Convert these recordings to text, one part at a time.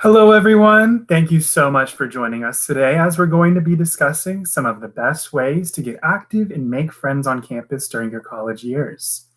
Hello, everyone. Thank you so much for joining us today as we're going to be discussing some of the best ways to get active and make friends on campus during your college years.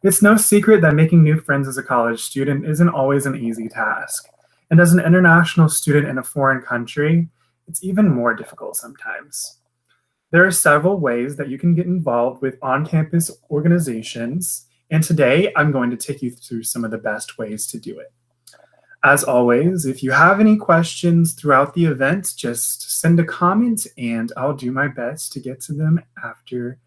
It's no secret that making new friends as a college student isn't always an easy task. And as an international student in a foreign country, it's even more difficult sometimes. There are several ways that you can get involved with on-campus organizations, and today I'm going to take you through some of the best ways to do it. As always, if you have any questions throughout the event, just send a comment and I'll do my best to get to them after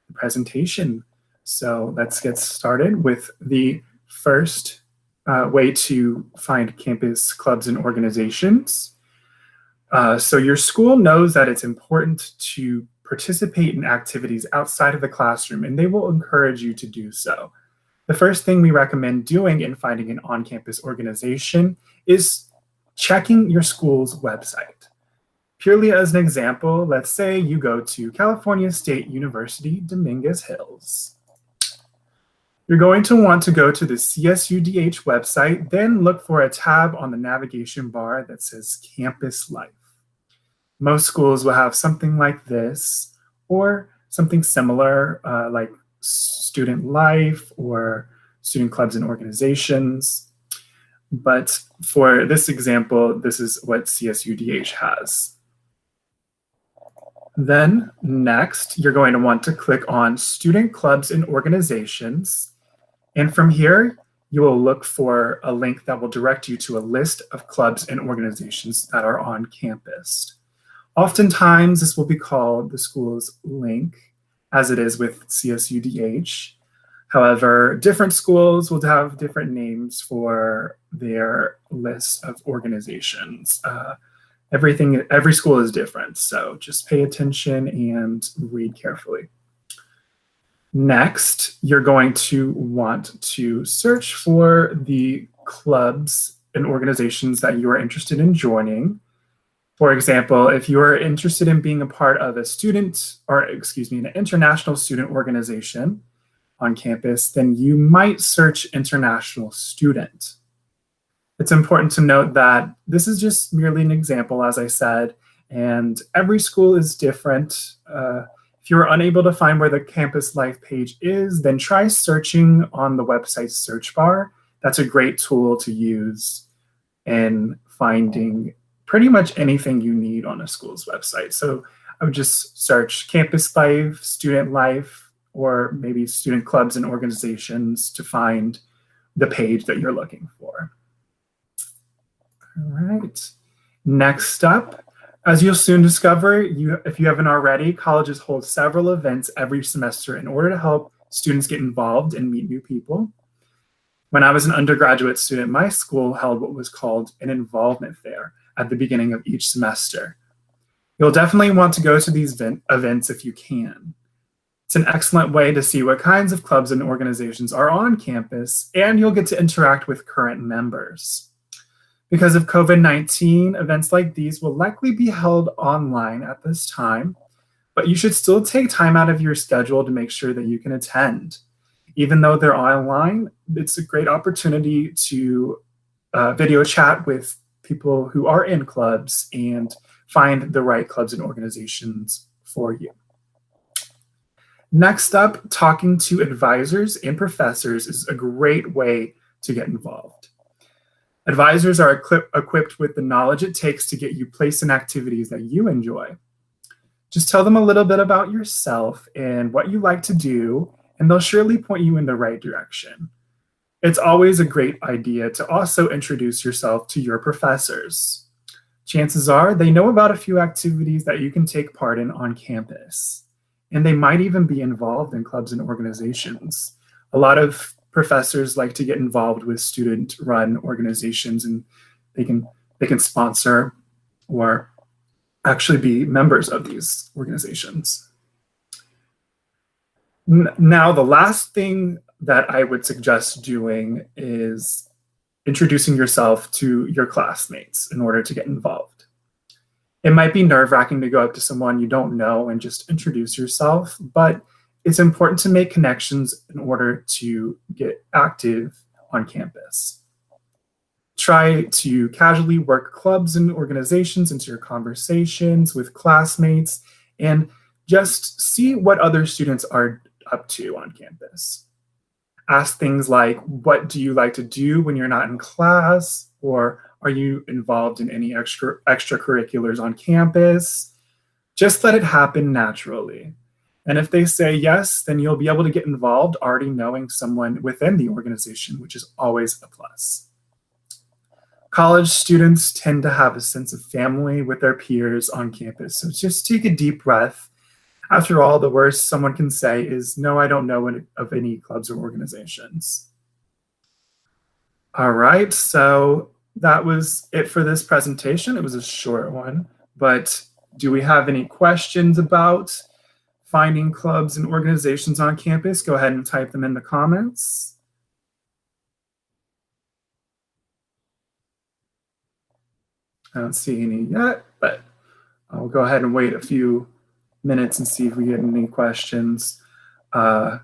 the presentation. So let's get started with the first way to find campus clubs and organizations. So your school knows that it's important to participate in activities outside of the classroom, and they will encourage you to do so. The first thing we recommend doing in finding an on-campus organization is checking your school's website. Purely as an example, let's say you go to California State University, Dominguez Hills. You're going to want to go to the CSUDH website, then look for a tab on the navigation bar that says Campus Life. Most schools will have something like this or something similar like Student Life or Student Clubs and Organizations. But for this example, this is what CSUDH has. Then next, you're going to want to click on Student Clubs and Organizations. And from here, you will look for a link that will direct you to a list of clubs and organizations that are on campus. Oftentimes, this will be called the school's link, as it is with CSUDH. However, different schools will have different names for their list of organizations. Every school is different, so just pay attention and read carefully. Next, you're going to want to search for the clubs and organizations that you are interested in joining. For example, if you're interested in being a part of an international student organization on campus, then you might search international student. It's important to note that this is just merely an example, as I said, and every school is different. If you're unable to find where the Campus Life page is, then try searching on the website's search bar. That's a great tool to use in finding pretty much anything you need on a school's website. So I would just search Campus Life, Student Life, or maybe Student Clubs and Organizations to find the page that you're looking for. All right. Next up, as you'll soon discover, if you haven't already, colleges hold several events every semester in order to help students get involved and meet new people. When I was an undergraduate student, my school held what was called an involvement fair at the beginning of each semester. You'll definitely want to go to these events if you can. It's an excellent way to see what kinds of clubs and organizations are on campus, and you'll get to interact with current members. Because of COVID-19, events like these will likely be held online at this time, but you should still take time out of your schedule to make sure that you can attend. Even though they're online, it's a great opportunity to video chat with people who are in clubs and find the right clubs and organizations for you. Next up, talking to advisors and professors is a great way to get involved. Advisors are equipped with the knowledge it takes to get you placed in activities that you enjoy. Just tell them a little bit about yourself and what you like to do, and they'll surely point you in the right direction. It's always a great idea to also introduce yourself to your professors. Chances are they know about a few activities that you can take part in on campus, and they might even be involved in clubs and organizations. A lot of professors like to get involved with student-run organizations, and they can sponsor or actually be members of these organizations. Now, the last thing that I would suggest doing is introducing yourself to your classmates in order to get involved. It might be nerve-wracking to go up to someone you don't know and just introduce yourself, but it's important to make connections in order to get active on campus. Try to casually work clubs and organizations into your conversations with classmates, and just see what other students are up to on campus. Ask things like, what do you like to do when you're not in class? Or are you involved in any extracurriculars on campus? Just let it happen naturally. And if they say yes, then you'll be able to get involved already knowing someone within the organization, which is always a plus. College students tend to have a sense of family with their peers on campus. So just take a deep breath. After all, the worst someone can say is, no, I don't know of any clubs or organizations. All right, so that was it for this presentation. It was a short one, but do we have any questions about finding clubs and organizations on campus? Go ahead and type them in the comments. I don't see any yet, but I'll go ahead and wait a few minutes and see if we get any questions. I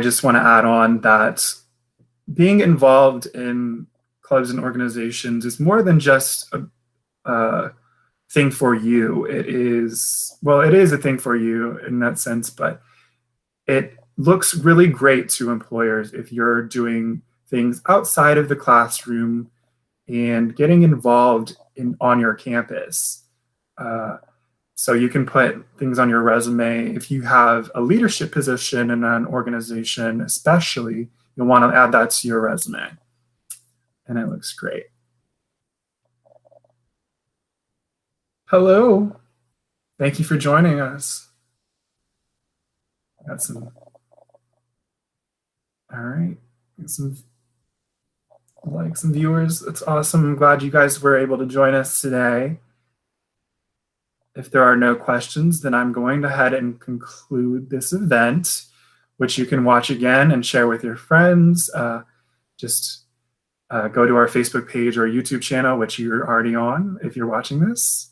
just want to add on that being involved in clubs and organizations is more than just a thing for you. It is a thing for you in that sense, but it looks really great to employers if you're doing things outside of the classroom and getting involved on your campus. So you can put things on your resume. If you have a leadership position in an organization, especially, you'll want to add that to your resume. And it looks great. Hello. Thank you for joining us. Got some. All right. Got some likes and viewers. That's awesome. I'm glad you guys were able to join us today. If there are no questions, then I'm going to head and conclude this event, which you can watch again and share with your friends. Just go to our Facebook page or YouTube channel, which you're already on if you're watching this.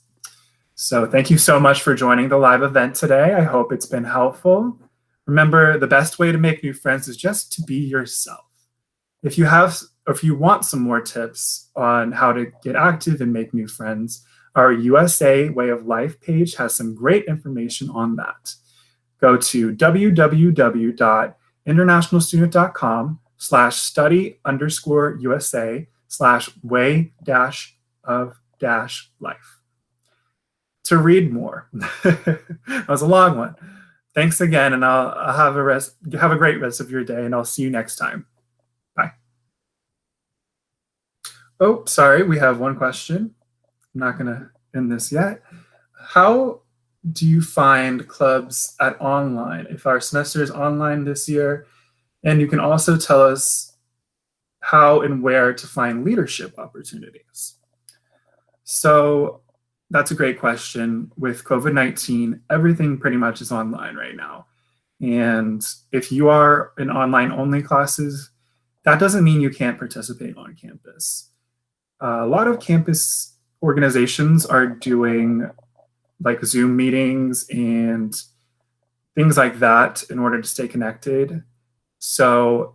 So thank you so much for joining the live event today. I hope it's been helpful. Remember, the best way to make new friends is just to be yourself. If you want some more tips on how to get active and make new friends, our USA Way of Life page has some great information on that. Go to www.internationalstudent.com/study_USA/way-of-life to read more. That was a long one. Thanks again, and I'll have a great rest of your day, and I'll see you next time. Bye. Oh, sorry, we have one question. I'm not going to end this yet. How do you find clubs at online if our semester is online this year? And you can also tell us how and where to find leadership opportunities. So that's a great question. With COVID-19, everything pretty much is online right now. And if you are in online only classes, that doesn't mean you can't participate on campus. A lot of campus organizations are doing like Zoom meetings and things like that in order to stay connected. So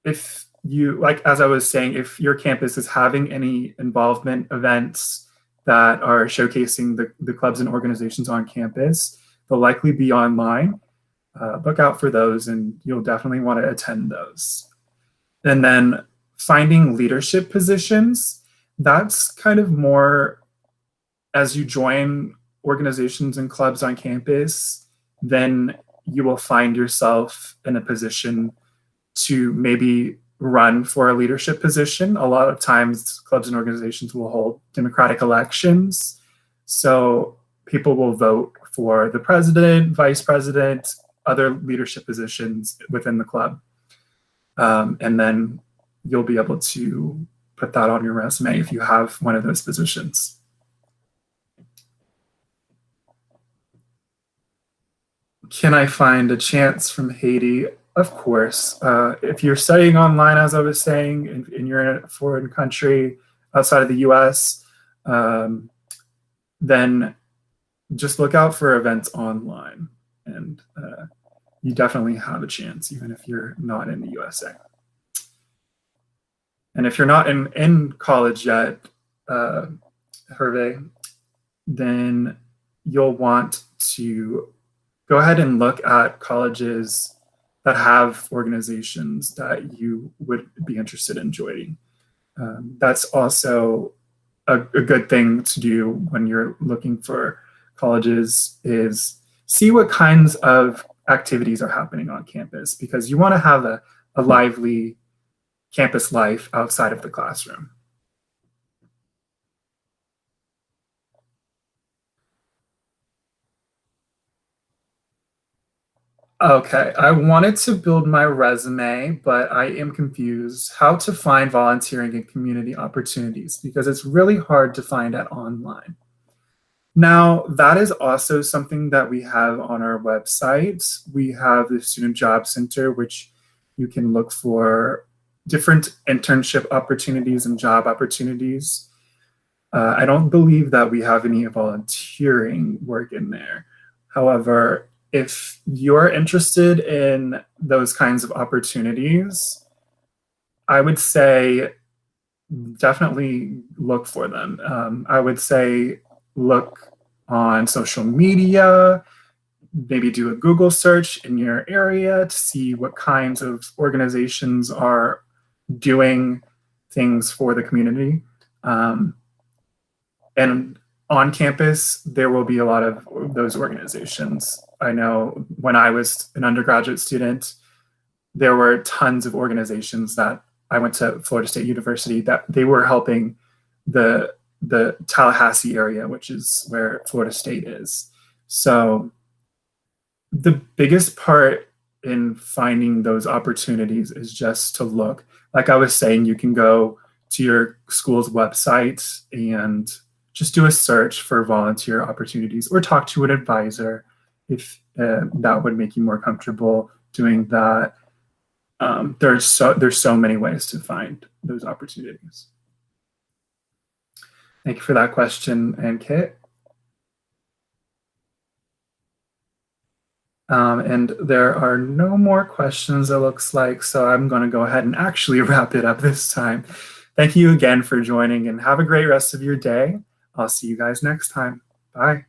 if you, like as I was saying, if your campus is having any involvement events that are showcasing the clubs and organizations on campus, they'll likely be online. Look out for those and you'll definitely want to attend those. And then finding leadership positions, that's kind of more as you join organizations and clubs on campus, then you will find yourself in a position to maybe run for a leadership position. A lot of times clubs and organizations will hold democratic elections. So people will vote for the president, vice president, other leadership positions within the club. And then you'll be able to put that on your resume if you have one of those positions. Can I find a chance from Haiti? Of course. If you're studying online, as I was saying, and you're in a foreign country outside of the US, then just look out for events online. And you definitely have a chance, even if you're not in the USA. And if you're not in college yet, Hervé, then you'll want to go ahead and look at colleges that have organizations that you would be interested in joining. That's also a good thing to do when you're looking for colleges, is see what kinds of activities are happening on campus, because you want to have a lively campus life outside of the classroom. Okay, I wanted to build my resume, but I am confused how to find volunteering and community opportunities, because it's really hard to find it online. Now, that is also something that we have on our website. We have the Student Job Center, which you can look for different internship opportunities and job opportunities. I don't believe that we have any volunteering work in there. However, if you're interested in those kinds of opportunities, I would say definitely look for them. I would say look on social media, maybe do a Google search in your area to see what kinds of organizations are doing things for the community. And on campus, there will be a lot of those organizations. I know when I was an undergraduate student, there were tons of organizations that I went to Florida State University that they were helping the Tallahassee area, which is where Florida State is. So the biggest part in finding those opportunities is just to look. Like I was saying, you can go to your school's website and just do a search for volunteer opportunities, or talk to an advisor if that would make you more comfortable doing that. There's so many ways to find those opportunities. Thank you for that question, and Kit. And there are no more questions, it looks like, so I'm going to go ahead and actually wrap it up this time. Thank you again for joining, and have a great rest of your day. I'll see you guys next time. Bye.